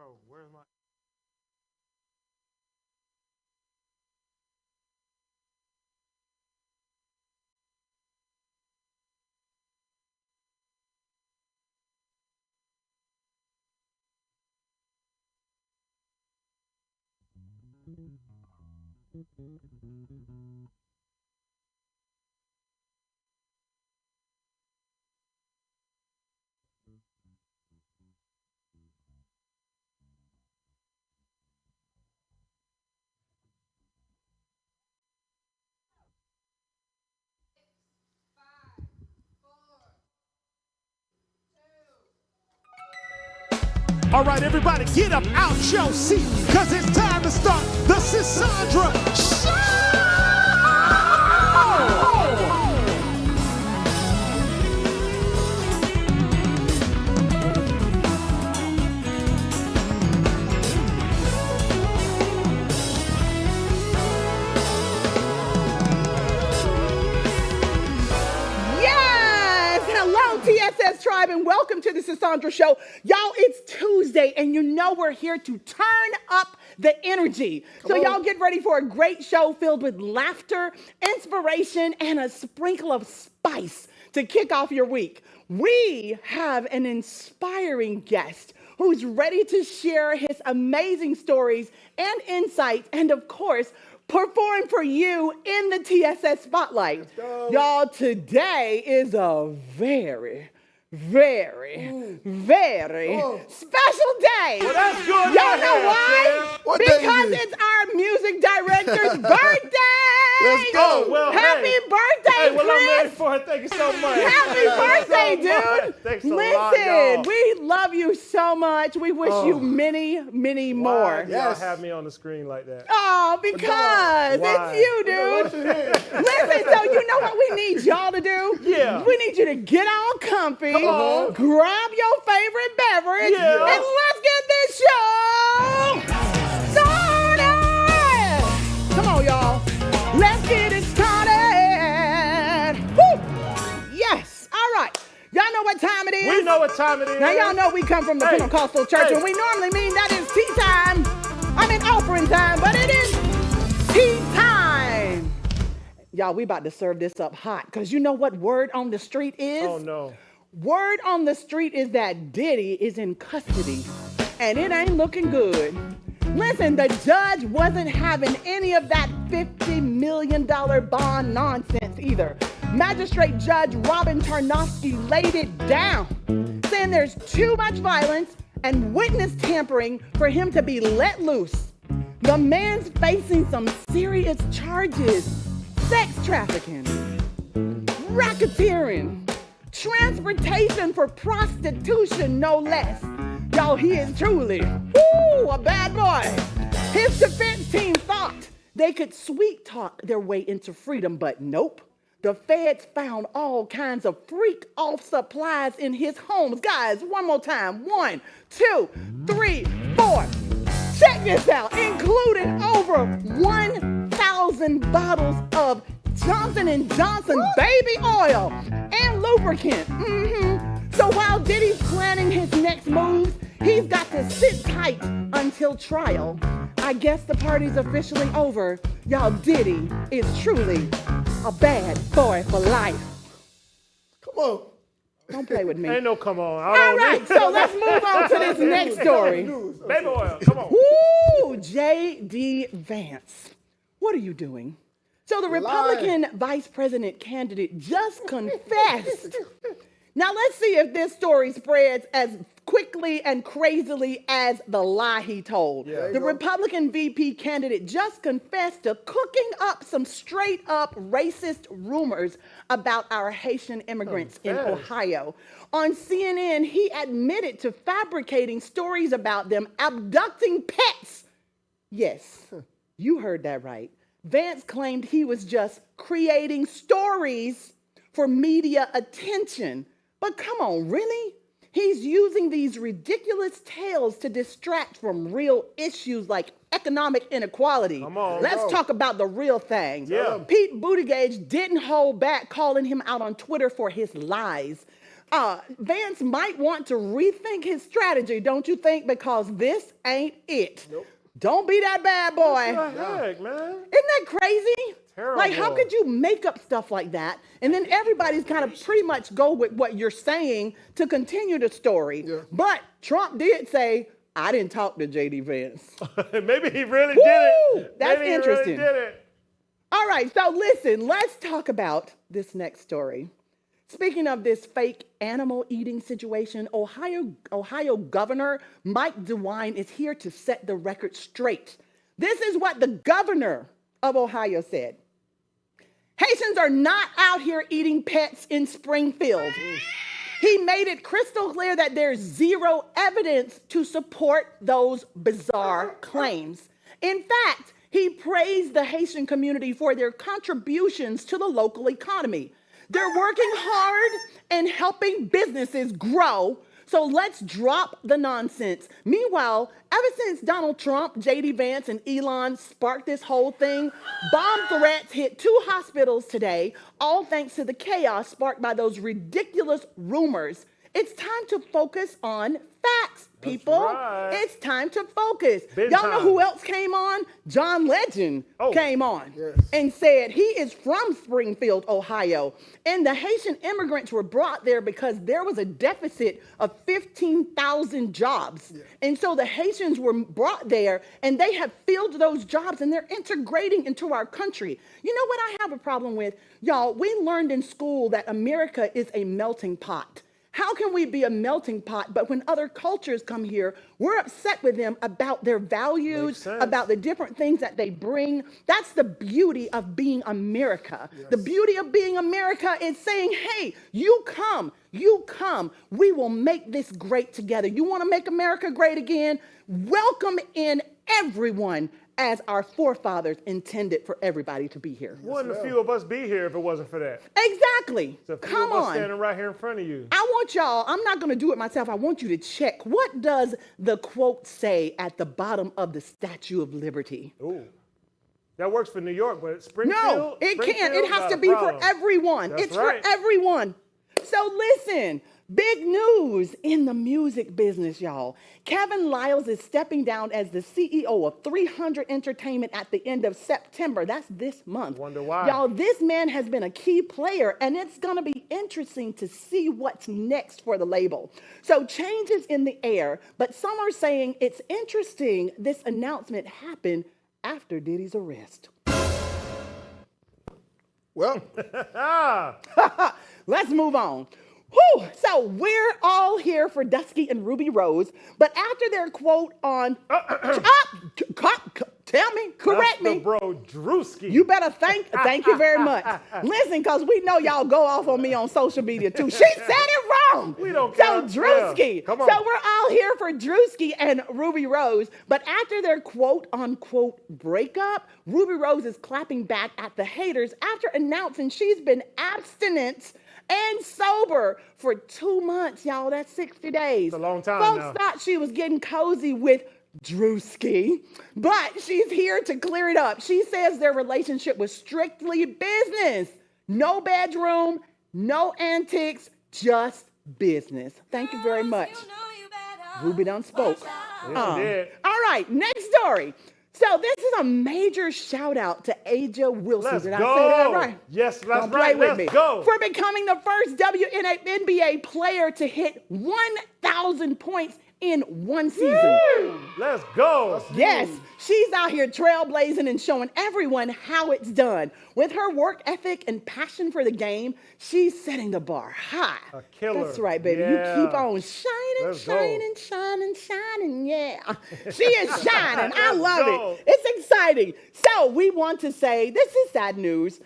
Bro, where's my... All right, everybody, get up out your seat, because it's time to start the Sisaundra Show! TSS Tribe, and welcome to the Sisaundra Show. Y'all, it's Tuesday, and you know we're here to turn up the energy. So y'all get ready for a great show filled with laughter, inspiration, and a sprinkle of spice to kick off your week. We have an inspiring guest who's ready to share his amazing stories and insights, and of course, perform for you in the TSS Spotlight. Y'all, today is a very special day. Well, that's good. Y'all know why? Because it's our music director's birthday. Let's go. Well, Happy birthday, hey, well, Chris. I'm ready for it. Thank you so much. Happy birthday, dude. Thanks a lot, Listen, y'all. we love you so much. We wish you many, many more. Y'all have me on the screen like that. Oh, because it's you, dude. Listen, so you know what we need y'all to do? Yeah. We need you to get all comfy, grab your favorite beverage, and let's get this show started. Come on, y'all. Let's get it started. Woo. Yes. All right. Y'all know what time it is? We know what time it is. Now, y'all know we come from the Pentecostal church, and we normally mean that is tea time. I mean offering time, but it is tea time. Y'all, we about to serve this up hot, because you know what word on the street is? Oh, no. Word on the street is that Diddy is in custody, and it ain't looking good. Listen, the judge wasn't having any of that $50 million bond nonsense either. Magistrate Judge Robin Tarnowski laid it down, saying there's too much violence and witness tampering for him to be let loose. The man's facing some serious charges: sex trafficking, racketeering, transportation for prostitution, no less. Y'all, he is truly, a bad boy. His defense team thought they could sweet talk their way into freedom, but nope. The feds found all kinds of freak-off supplies in his homes. Guys, one more time. 1, 2, 3, 4. Check this out. Including over 1,000 bottles of Johnson & Johnson baby oil and lubricant. So while Diddy's planning his next moves, he's got to sit tight until trial. I guess the party's officially over. Y'all, Diddy is truly a bad boy for life. Come on. Don't play with me. Ain't no come on. All right, so let's move on to this next story. Baby oil, come on. Woo, J.D. Vance. What are you doing? So the Republican vice president candidate just confessed. Now let's see if this story spreads as quickly and crazily as the lie he told. The Republican VP candidate just confessed to cooking up some straight up racist rumors about our Haitian immigrants in Ohio. On CNN, he admitted to fabricating stories about them abducting pets. Yes, you heard that right. Vance claimed he was just creating stories for media attention. But come on, really? He's using these ridiculous tales to distract from real issues like economic inequality. Come on, Let's talk about the real thing. Yeah. Pete Buttigieg didn't hold back calling him out on Twitter for his lies. Vance might want to rethink his strategy, don't you think? Because this ain't it. Nope. Don't be that bad boy. What the heck, man? Isn't that crazy? Terrible. Like, how could you make up stuff like that? And then everybody's kind of pretty much go with what you're saying to continue the story. Yeah. But Trump did say, I didn't talk to J.D. Vance. Maybe he really Woo! did it. That's Maybe interesting. He really did it. All right, so listen, let's talk about this next story. Speaking of this fake animal eating situation, Ohio Governor Mike DeWine is here to set the record straight. This is what the governor of Ohio said. Haitians are not out here eating pets in Springfield. He made it crystal clear that there's zero evidence to support those bizarre claims. In fact, he praised the Haitian community for their contributions to the local economy. They're working hard and helping businesses grow. So let's drop the nonsense. Meanwhile, ever since Donald Trump, J.D. Vance, and Elon sparked this whole thing, bomb threats hit 2 hospitals today, all thanks to the chaos sparked by those ridiculous rumors. It's time to focus on facts, people. right. It's time to focus. Big Y'all know time. who else came on? John Legend came on Yes. and said he is from Springfield, Ohio. And the Haitian immigrants were brought there because there was a deficit of 15,000 jobs. Yeah. And so the Haitians were brought there and they have filled those jobs and they're integrating into our country. You know what I have a problem with? Y'all, we learned in school that America is a melting pot. How can we be a melting pot, but when other cultures come here, we're upset with them about their values, Makes sense. about the different things that they bring? That's the beauty of being America. Yes. The beauty of being America is saying, hey, you come, we will make this great together. You want to make America great again? Welcome in everyone as our forefathers intended for everybody to be here. Wouldn't a few of us be here if it wasn't for that? Exactly. So a few Come of us on. standing right here in front of you. I want y'all, I'm not going to do it myself. I want you to check. What does the quote say at the bottom of the Statue of Liberty? Ooh. That works for New York, but Springfield? No, it can't. It Springfield, has not to a be for problem. everyone. That's It's right. for everyone. So listen, big news in the music business, y'all. Kevin Liles is stepping down as the CEO of 300 Entertainment at the end of September. That's this month. Wonder why. Y'all, this man has been a key player, and it's going to be interesting to see what's next for the label. So change is in the air, but some are saying it's interesting this announcement happened after Diddy's arrest. Well, Let's move on. Whew. So we're all here for Dusky and Ruby Rose, but after their quote on, tell me, correct That's the me. bro Drewski. You better thank you very much. Listen, because we know y'all go off on me on social media too. She said it wrong. We don't So care. Drewski. Yeah, come on. So we're all here for Drewski and Ruby Rose. But after their quote unquote breakup, Ruby Rose is clapping back at the haters after announcing she's been abstinent and sober for 2 months, y'all. That's 60 days. It's a long time Folks now. thought she was getting cozy with Drewski, but she's here to clear it up. She says their relationship was strictly business. No bedroom, no antics, just business. Thank you very much. Ruby done spoke. Yes, she did. All right, next story. So this is a major shout out to Aja Wilson. Let's Did go. I say that right? Yes, that's Don't play right. with Let's me. go. For becoming the first WNBA player to hit 1,000 points in one season. Let's go. Yes, she's out here trailblazing and showing everyone how it's done. With her work ethic and passion for the game, she's setting the bar high. A killer. That's right, baby. Yeah. You keep on shining, Let's go. shining, shining, shining. Yeah, she is shining. I Let's love go. it. It's exciting. So we want to say, this is sad news.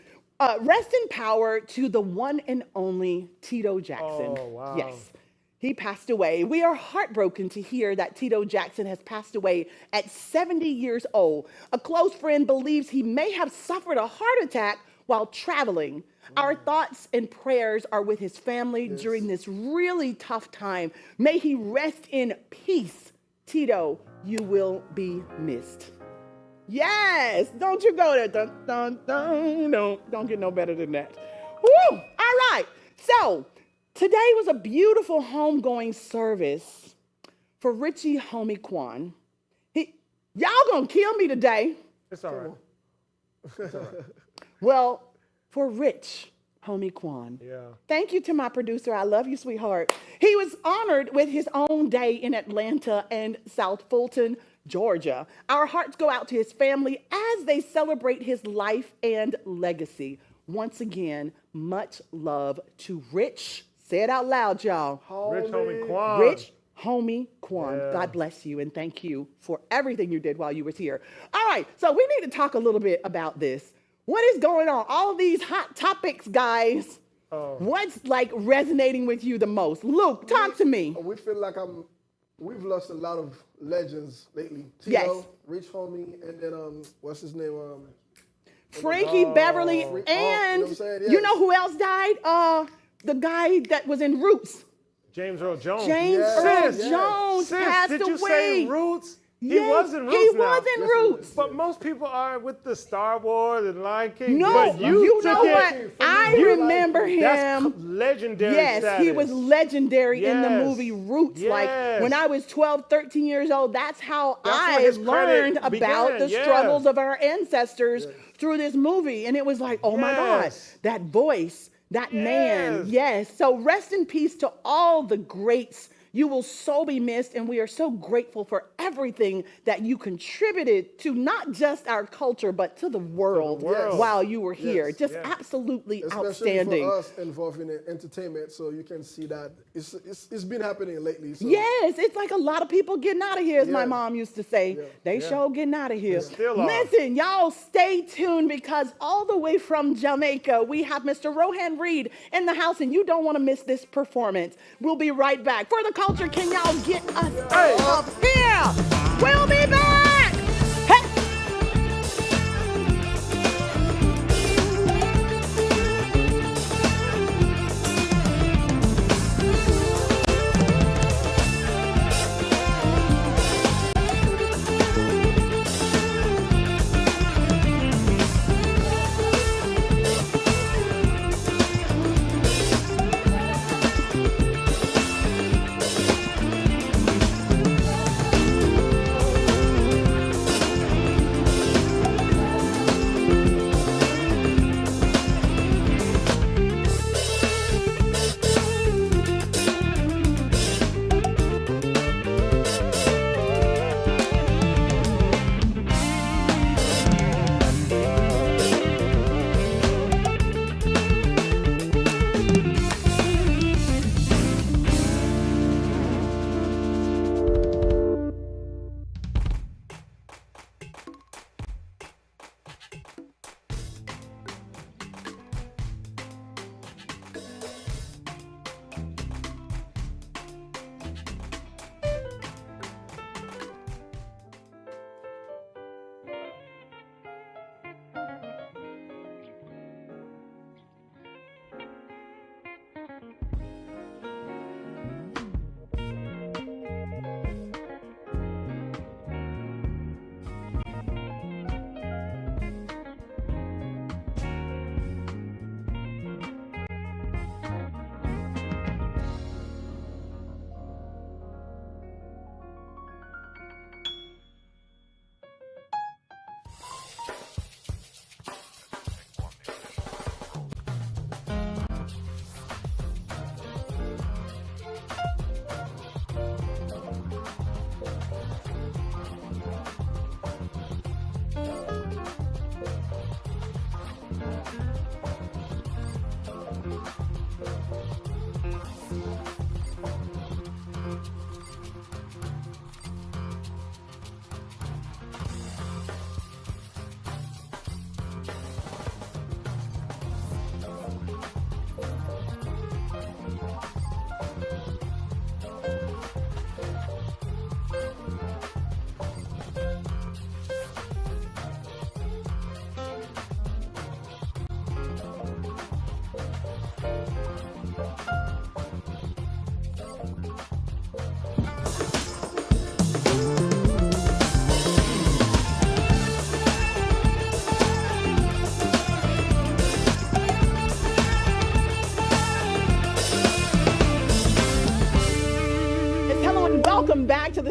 Rest in power to the one and only Tito Jackson. Oh, wow. Yes. He passed away. We are heartbroken to hear that Tito Jackson has passed away at 70 years old. A close friend believes he may have suffered a heart attack while traveling. Our thoughts and prayers are with his family during this really tough time. May he rest in peace. Tito, you will be missed. Yes, don't you go there. Dun, dun, dun. No, don't get no better than that. Woo! All right, so Today was a beautiful homegoing service for Richie Homie Quan. Y'all gonna kill me today. It's all right. Well, for Rich Homie Quan. Yeah. Thank you to my producer. I love you, sweetheart. He was honored with his own day in Atlanta and South Fulton, Georgia. Our hearts go out to his family as they celebrate his life and legacy. Once again, much love to Rich. Say it out loud, y'all. Rich Homie Quan. Rich Homie Quan. Yeah. God bless you and thank you for everything you did while you was here. All right, so we need to talk a little bit about this. What is going on? All of these hot topics, guys. What's like resonating with you the most? Luke, talk to me. We feel like we've lost a lot of legends lately. Yes. Tito, Rich Homie, and then what's his name? Frankie Beverly, you know and what I'm saying? you Yes. know who else died? The guy that was in Roots. James Earl Jones. James Yes. Earl Sis, Jones Sis, passed did away. you say Roots? He Yes, was in Roots He now. was in Roots. But most people are with the Star Wars and Lion King. No, but you know took it- what? I remember That's him. legendary Yes, status. he was legendary in the Yes. movie Roots. Like Yes. when I was 12, 13 years old, that's how That's I where his credit learned about began, the yes. struggles of our ancestors through this movie. And it was like, oh my God, Yes. that voice, that man. Yes. Yes. So rest in peace to all the greats. You will so be missed, and we are so grateful for everything that you contributed to not just our culture, but to the world, world. while you were here. Yes. Just Yeah. absolutely Especially outstanding. for us involved in entertainment, so you can see that it's been happening lately. So. Yes, it's like a lot of people getting out of here, as my Yeah. mom used to say. Yeah. They sure getting out of here. Still are. Listen, y'all stay tuned because all the way from Jamaica, we have Mr. Rohan Reed in the house, and you don't want to miss this performance. We'll be right back. For the culture, can y'all get us up here? We'll be back. Hey.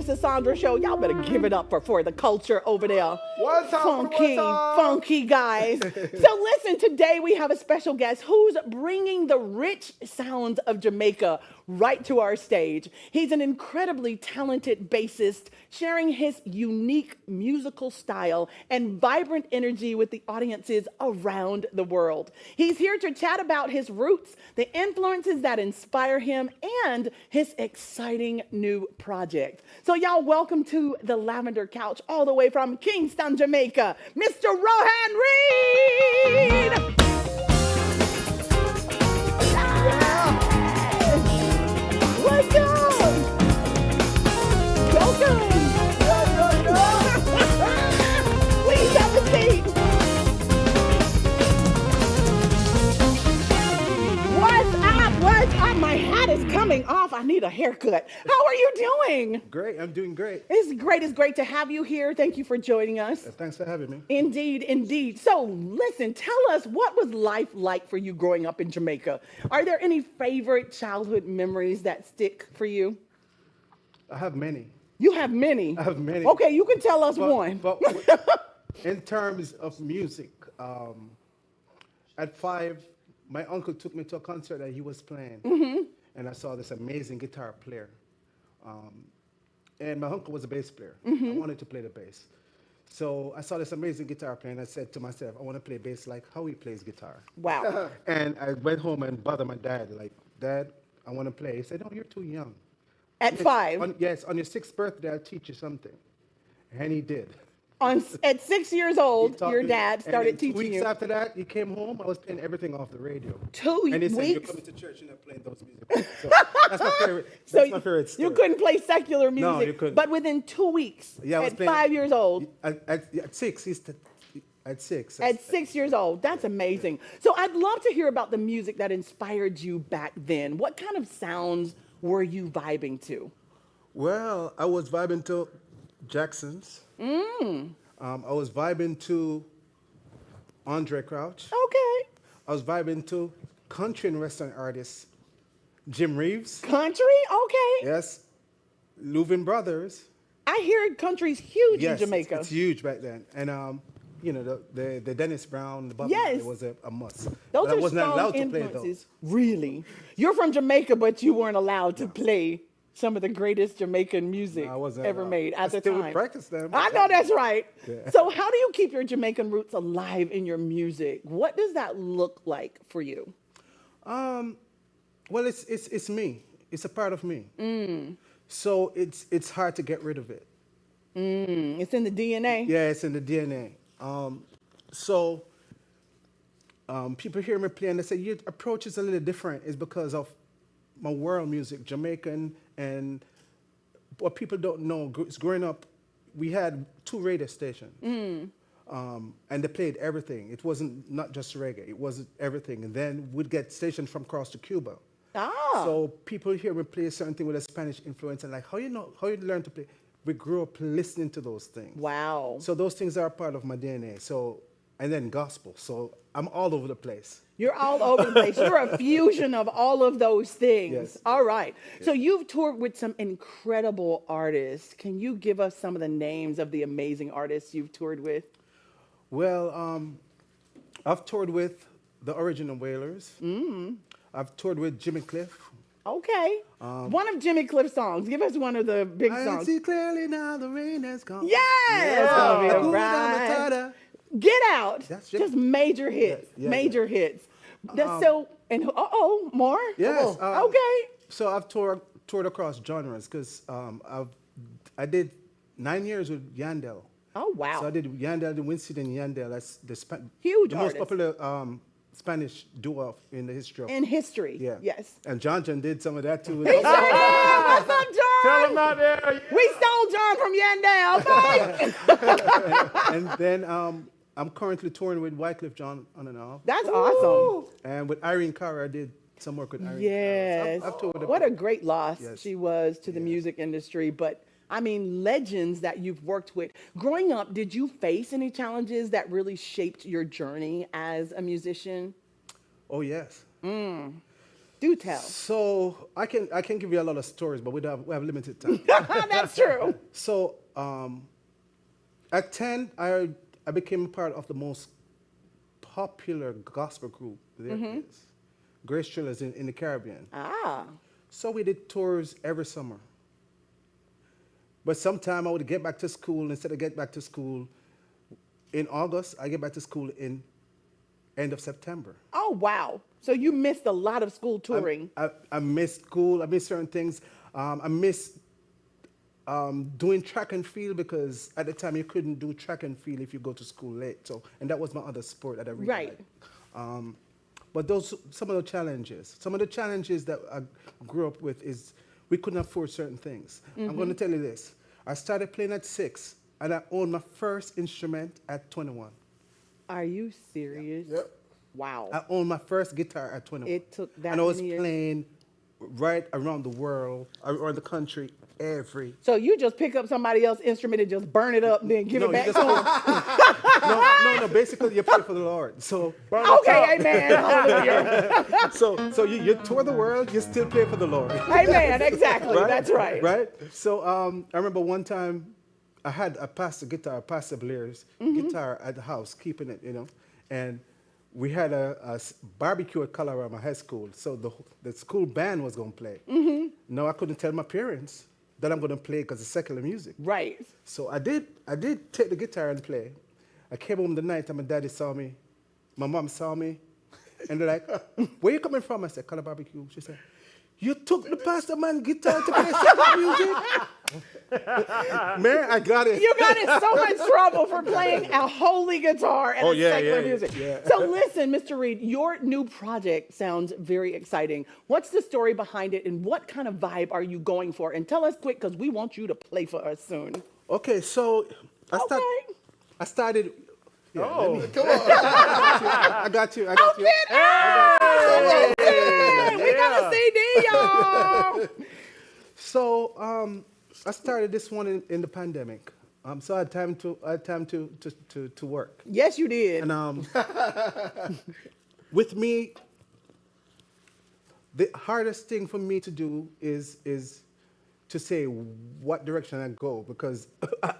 Sisaundra Show. Y'all better give it up for the culture over there. What's up? Funky, What's up? funky guys. So listen, today we have a special guest who's bringing the rich sounds of Jamaica right to our stage. He's an incredibly talented bassist, sharing his unique musical style and vibrant energy with the audiences around the world. He's here to chat about his roots, the influences that inspire him, and his exciting new project. So y'all, welcome to the Lavender Couch, all the way from Kingston, Jamaica, Mr. Rohan Reed! What's up? Welcome! Please have a seat. What's up? What's up? My hat is coming off. I need a haircut. How are you doing? Great, I'm doing great. It's great to have you here. Thank you for joining us. Thanks for having me. Indeed, indeed. So listen, tell us, what was life like for you growing up in Jamaica? Are there any favorite childhood memories that stick for you? I have many. You have many. I have many. Okay, you can tell us one. But in terms of music, at 5, my uncle took me to a concert that he was playing, and I saw this amazing guitar player. And my uncle was a bass player. I wanted to play the bass. So I saw this amazing guitar player, and I said to myself, I want to play bass like how he plays guitar. Wow. And I went home and bothered my dad, like, Dad, I want to play. He said, no, you're too young. At 5? Yes, on your 6th birthday, I'll teach you something. And he did. At 6 years old, your dad started teaching 2 weeks you. after that, he came home, I was playing everything off the radio. 2 And he said, you're weeks? coming to church and I'm playing those music. So that's my favorite. So That's my favorite story. you couldn't play secular music, No, you couldn't. but within 2 weeks, Yeah, I was at playing- 5 years old, At 6, at 6. at 6 years old, that's amazing. So I'd love to hear about the music that inspired you back then. What kind of sounds were you vibing to? Well, I was vibing to Jackson's. I was vibing to Andre Crouch. Okay. I was vibing to country and western artists. Jim Reeves. Country? Okay. Yes. Louvin Brothers. I hear country's huge in Jamaica. It's huge back then. And, you know, the Dennis Brown, the Bob Yes. Marley was a must. Those But I are was not strong allowed to play influences. those. Really? You're from Jamaica, but you weren't allowed to play some of the greatest Jamaican music No, I wasn't ever allowed. made at I the still time. would practice them. I know that's right. Yeah. So how do you keep your Jamaican roots alive in your music? What does that look like for you? Well, it's me. It's a part of me. So it's hard to get rid of it. It's in the DNA. Yeah, it's in the DNA. So people hear me play and they say, your approach is a little different. It's because of my world music, Jamaican, and what people don't know is growing up, we had 2 radio stations. And they played everything. It wasn't not just reggae, it was everything. And then we'd get stations from across to Cuba. Ah. So people hear me play something with a Spanish influence and like, how you learn to play? We grew up listening to those things. Wow. So those things are part of my DNA. So, and then gospel. So I'm all over the place. You're all over the place. You're a fusion of all of those things. Yes. All right. So you've toured with some incredible artists. Can you give us some of the names of the amazing artists you've toured with? Well, I've toured with the Original Wailers. I've toured with Jimmy Cliff. Okay. One of Jimmy Cliff's songs. Give us one of the big I songs. see clearly now the rain has come. Yes! Yeah. Gonna be Cool all down the right. tada. Get Out. That's just major hits. Yeah, major hits. That's so, and more? Yes. Okay. So I've toured across genres because I did 9 years with Yandel. Oh, wow. So I did Yandel, the Winston and Yandel. That's Huge the most artist. popular Spanish duo in the history of. In history. Yeah. Yes. And John did some of that too. He sure did. What's up, John? Tell him out there. We stole John from Yandel. Okay. And then I'm currently touring with Wycliffe John on and off. That's awesome. And with Irene Cara, I did some work with Irene. Yes. I've toured with What her. a great loss Yes. she was to the music industry. But I mean, legends that you've worked with. Growing up, did you face any challenges that really shaped your journey as a musician? Oh, yes. Do Do tell. So I can give you a lot of stories, but we have limited time. That's true. So at 10, I became a part of the most popular gospel group there is. Grace Trillers in the Caribbean. Ah. So we did tours every summer. But sometime I would get back to school. Instead of get back to school in August, I get back to school in end of September. Oh, wow. So you missed a lot of school touring. I missed school. I missed certain things. I missed doing track and field because at the time you couldn't do track and field if you go to school late. So, and that was my other sport that I really Right. liked. But those some of the challenges. Some of the challenges that I grew up with is we couldn't afford certain things. I'm going to tell you this. I started playing at 6, and I owned my first instrument at 21. Are you serious? Yep. Wow. I owned my first guitar at 21. It took that And I was many years? playing right around the world, around the country, every. So you just pick up somebody else's instrument and just burn it up and then give No, it you back just to them? no. Basically, you play for the Lord. So, Okay, amen. Hallelujah. so you tour the world, you still play for the Lord. Amen. Exactly. That's right. Right. So I remember one time I had a Pastor Blair's guitar at the house, keeping it, and we had a barbecue at Colorado High School. So the school band was going to play. No, I couldn't tell my parents that I'm going to play because it's secular music. Right. So I did take the guitar and play. I came home the night and my daddy saw me. My mom saw me. And they're like, where you coming from? I said, Color Barbecue. She said, you took the pastor man guitar to play secular music? Man, I got it. You got in so much trouble for playing a holy guitar and secular music. Yeah. So listen, Mr. Reed, your new project sounds very exciting. What's the story behind it and what kind of vibe are you going for? And tell us quick because we want you to play for us soon. Okay, so I started. Yeah, Come on. I got you. Hey, we got a CD, y'all. So I started this one in the pandemic. So I had time to work. Yes, you did. And with me, the hardest thing for me to do is to say what direction I go because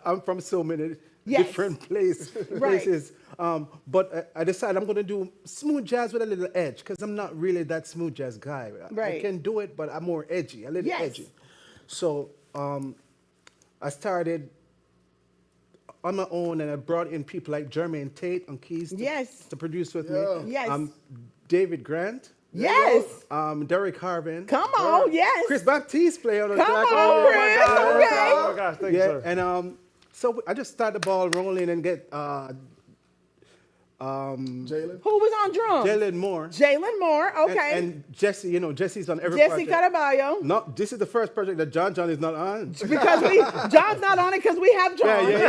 I'm from so many different places. But I decided I'm going to do smooth jazz with a little edge because I'm not really that smooth jazz guy. Right. I can do it, but I'm more edgy, a little edgy. So I started on my own, and I brought in people like Jermaine Tate on keys to produce with me. Yes. David Grant. Yes. Derek Harvin. Come on, yes. Chris Baptiste play on the track. Come on, Chris. Okay. Oh my gosh, thank you, sir. And so I just start the ball rolling and get Jalen. Who was on drums? Jalen Moore. Okay. And Jesse, Jesse's on every Jesse project. Caraballo. No, this is the first project that John is not on. Because John's not on it because we have John. He's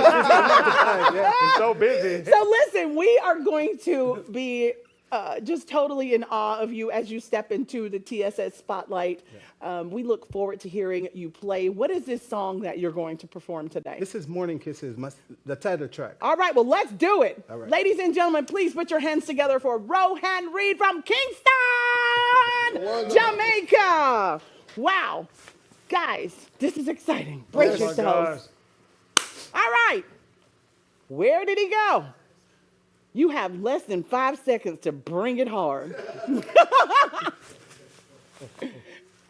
so busy. So listen, we are going to be just totally in awe of you as you step into the TSS spotlight. We look forward to hearing you play. What is this song that you're going to perform today? This is Morning Kisses, the title track. All right, well, let's do it. All right. Ladies and gentlemen, please put your hands together for Rohan Reed from Kingston, Jamaica. Wow. Guys, this is exciting. Brace Oh my yourselves. gosh. All right. Where did he go? You have less than 5 seconds to bring it hard.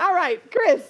All right, Chris.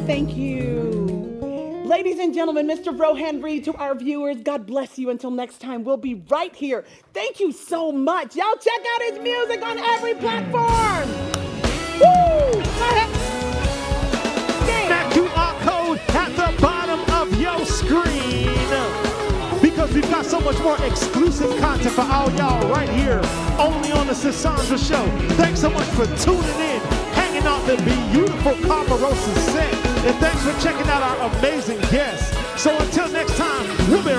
Thank you. Ladies and gentlemen, Mr. Rohan Reed, to our viewers, God bless you. Until next time, we'll be right here. Thank you so much. Y'all check out his music on every platform. Woo! That QR code at the bottom of your screen. Because we've got so much more exclusive content for all y'all right here, only on the Sisaundra Show. Thanks so much for tuning in, hanging out the beautiful Carmarosa set. And thanks for checking out our amazing guests. So until next time, we'll be